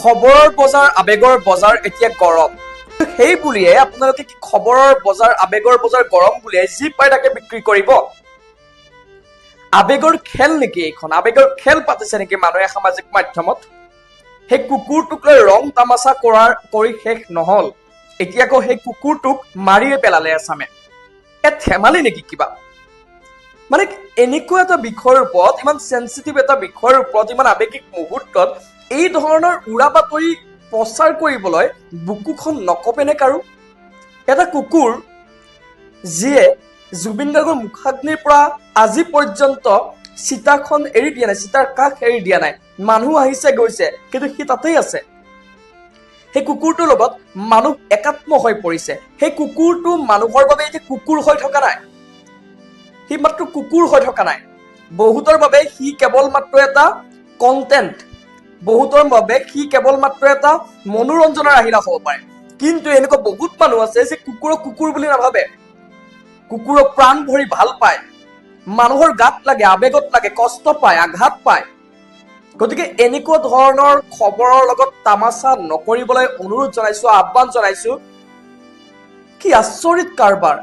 খবৰৰ বজাৰ আবেগৰ বজাৰ এতিয়া গৰম সেই বুলিয়ে আপোনালোকে কি খবৰৰ বজাৰ আবেগৰ বজাৰ গৰম বুলিয়ে যি পায় তাকে বিক্ৰী কৰিব আবেগৰ খেল নেকি এইখন আবেগৰ খেল পাতিছে নেকি মানুহে সামাজিক মাধ্যমত সেই কুকুৰটোক লৈ ৰং তামাচা কৰি শেষ নহল এতিয়া আকৌ সেই কুকুৰটোক মাৰিয়ে পেলালে আছামে ধেমালি নেকি কিবা মানে এনেকুৱা এটা বিষয়ৰ ওপৰত ইমান সেনচিটিভ এটা বিষয়ৰ ওপৰত ইমান আবেগিক মুহূৰ্তত এই ধৰণৰ উৰা বাতৰি প্ৰচাৰ কৰিবলৈ বুকুখন নকপেনে কাৰো এটা কুকুৰ যিয়ে জুবিন গাৰ্গৰ মুখাগ্নিৰ পৰা আজি পৰ্যন্ত চিতাখন এৰি দিয়া নাই চিতাৰ কাষ এৰি দিয়া নাই মানুহ আহিছে গৈছে কিন্তু সি তাতেই আছে সেই কুকুৰটোৰ লগত মানুহ একাত্ম হৈ পৰিছে সেই কুকুৰটো মানুহৰ বাবে এতিয়া কুকুৰ হৈ থকা নাই সি মাত্ৰ কুকুৰ হৈ থকা নাই বহুতৰ বাবে সি কেৱল মাত্ৰ এটা কন্টেন্ট বহুতৰ বাবে সি কেৱল মাত্ৰ এটা মনোৰঞ্জনৰ আহিলা হ'ব পাৰে কিন্তু এনেকুৱা বহুত মানুহ আছে যে কুকুৰক কুকুৰ বুলি নাভাবে কুকুৰক প্ৰাণ ভৰি ভাল পায় মানুহৰ গাত লাগে আবেগত লাগে কষ্ট পায় আঘাত পায় গতিকে এনেকুৱা ধৰণৰ খবৰৰ লগত তামাচা নকৰিবলৈ অনুৰোধ জনাইছো আহ্বান জনাইছো কি আচৰিত কাৰবাৰ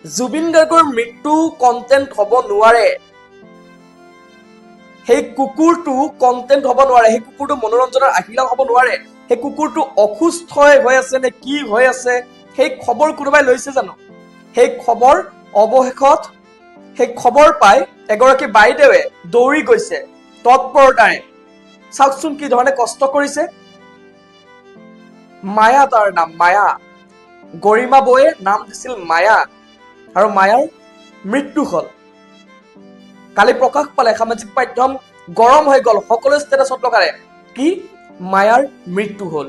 জুবিন গাৰ্গৰ মৃত্যু কন্টেন্ট হ'ব নোৱাৰে সেই কুকুৰটো কন্টেন্ট হ'ব নোৱাৰে সেই কুকুৰটো মনোৰঞ্জনৰ আহিলা হ'ব নোৱাৰে সেই কুকুৰটো অসুস্থ হৈ আছে নে কি হৈ আছে সেই খবৰ কোনোবাই লৈছে জানো সেই খবৰ অৱশেষত সেই খবৰ পাই এগৰাকী বাইদেৱে দৌৰি গৈছে তৎপৰতাৰে চাওকচোন কি ধৰণে কষ্ট কৰিছে মায়া তাৰ নাম মায়া গৰিমা বৌয়ে নাম দিছিল মায়া আৰু মায়াৰ মৃত্যু হল কালি প্ৰকাশ পালে সামাজিক মাধ্যম গৰম হৈ গল সকলো ষ্টেটাছত লগালে কি মায়াৰ মৃত্যু হল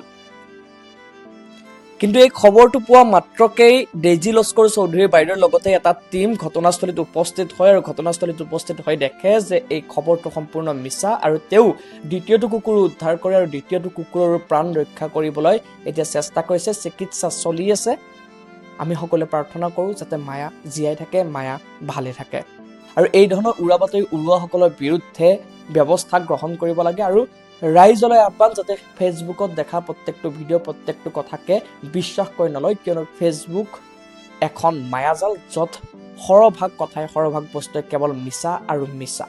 কিন্তু এই খবৰটো পোৱা মাত্ৰকেই ডেজি লস্কৰ চৌধুৰীৰ বাইদেউৰ লগতে এটা টিম ঘটনাস্থলীত উপস্থিত হয় আৰু ঘটনাস্থলীত উপস্থিত হৈ দেখে যে এই খবৰটো সম্পূৰ্ণ মিছা আৰু তেওঁ দ্বিতীয়টো কুকুৰ উদ্ধাৰ কৰে আৰু দ্বিতীয়টো কুকুৰৰ প্ৰাণ ৰক্ষা কৰিবলৈ এতিয়া চেষ্টা কৰিছে চিকিৎসা চলি আছে আমি সকলোৱে প্ৰাৰ্থনা কৰোঁ যাতে মায়া জীয়াই থাকে মায়া ভালে থাকে আৰু এই ধৰণৰ উৰা বাতৰি উৰুৱাসকলৰ বিৰুদ্ধে ব্যৱস্থা গ্ৰহণ কৰিব লাগে আৰু ৰাইজলৈ আহ্বান যাতে ফেচবুকত দেখা প্ৰত্যেকটো ভিডিঅ' প্ৰত্যেকটো কথাকে বিশ্বাস কৰি নলয় কিয়নো ফেচবুক এখন মায়াজাল য'ত সৰহভাগ কথাই সৰহভাগ বস্তুৱে কেৱল মিছা আৰু মিছা